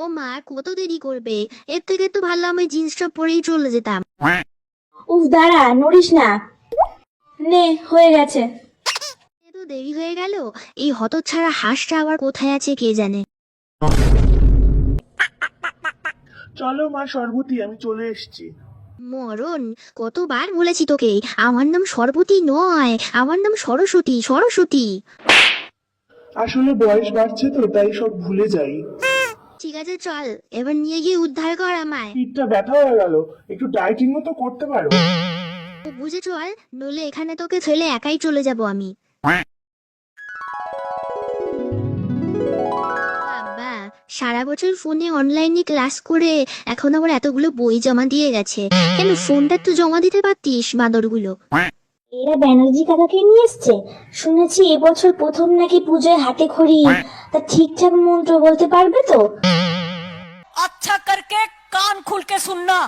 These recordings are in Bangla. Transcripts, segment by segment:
ও মা, কত দেরি করবে? এর থেকে তো ভালো আমি জিন্স টপ পরেই চলে যেতাম। উফ, দাঁড়া, নড়িস না। নে, হয়ে গেছে। এত দেরি হয়ে গেল। এই হতচ্ছাড়া হাঁসটা আবার কোথায় আছে কে জানে। চলো মা সর্বতী, আমি চলে এসেছি। মরণ, কতবার বলেছি তোকে আমার নাম সরবতী নয়, আমার নাম সরস্বতী, সরস্বতী। আসলে বয়স বাড়ছে তো, তাই সব ভুলে যাই। ঠিক আছে চল, এবার নিয়ে গিয়ে উদ্ধার কর আমায়। পিঠটা ব্যথা হয়ে গেল, একটু ডাইটিংও তো করতে পারো। ও বুঝে চল, নইলে এখানে তোকে ফেলে একাই চলে যাব আমি। বাবা, সারা বছর ফোনে অনলাইনে ক্লাস করে এখন আবার এতগুলো বই জমা দিয়ে গেছে। কেন ফোনটা তো জমা দিতে পারতিস, বাঁদরগুলো। এরা ব্যানার্জি কাকাকে নিয়ে এসছে। শুনেছি এবছর প্রথম নাকি পুজোয় হাতে খড়ি। তা ঠিকঠাক মন্ত্র বলতে পারবে তো? अच्छा करके कान खुल के सुनना।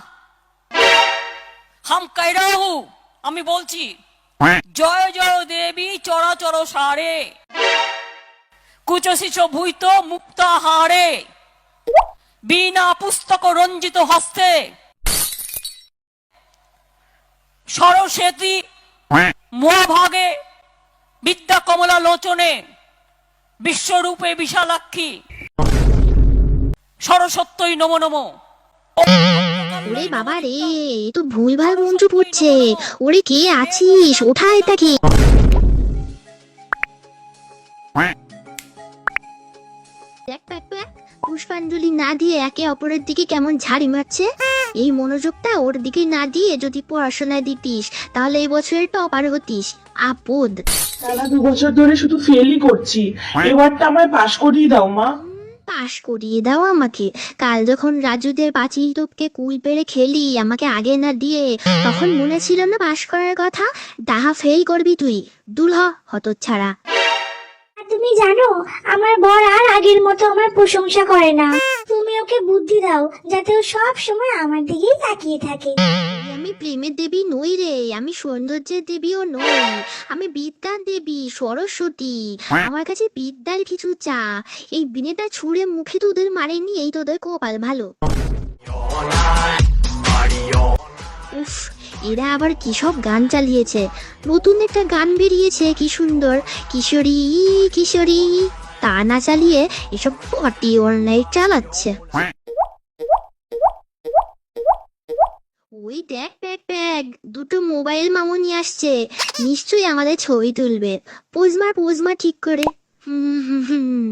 हम कह रहा हूँ, আমি বলছি, জয় জয় দেবী চরাচর সারে, কুচশিষ ভূত মুক্তাহারে, বিনা পুস্তক রঞ্জিত হস্তে, সরস্বতী মহাভাগে, বিদ্যা কমলা লোচনে, বিশ্বরূপে বিশালাক্ষী, সরস্বত্যই নমো নমো। ওরে বাবা রে, এ তো ভুলভাল মন্ত্র পড়ছে। ওরে কে আছিস, ওঠা এটাকে। দেখ দেখ দেখ, পুষ্পাঞ্জলি না দিয়ে একে অপরের দিকে কেমন ঝাড়ি মারছে। এই মনোযোগটা ওর দিকে না দিয়ে যদি পড়াশোনায় দিতিস, তাহলে এই বছরের টপার হতিস। আপদ। টানা 2 বছর ধরে শুধু ফেলই করছি, এবারটা আমায় পাশ করিয়ে দাও মা। পাশ করিয়ে দাও আমাকে? কাল যখন রাজুদের পাঁচিল টপকে কুল পেড়ে খেলি আমাকে আগে না দিয়ে, তখন মনে ছিল না পাশ করার কথা? ডাহা ফেল করবি তুই। দূর হ, হতচ্ছাড়া। তুমি জানো, আমার বর আর আগের মতো আমার প্রশংসা করে না। তুমি ওকে বুদ্ধি দাও যাতে ও সব সময় আমার দিকেই তাকিয়ে থাকে। আমি প্রেমের দেবী নই রে, আমি সৌন্দর্যের দেবীও নই। আমি বিদ্যার দেবী, সরস্বতী। আমার কাছে বিদ্যার কিছু চা। এই বিনেটা ছুঁড়ে মুখে তোদের মারেনি, এই তোদের কপাল ভালো। উফ, এরা আবার কি সব গান চালিয়েছে। নতুন একটা গান বেরিয়েছে, কি সুন্দর। কিশোরী কিশোরী, তা না চালিয়ে এসব পটি অনলাইন চালাচ্ছে। ওই দেখ দেখ দেখ, দুটো মোবাইল মামুনি আসছে। নিশ্চয়ই আমাদের ছবি তুলবে। পোজমা পোজমা ঠিক করে। হুম হুম হুম।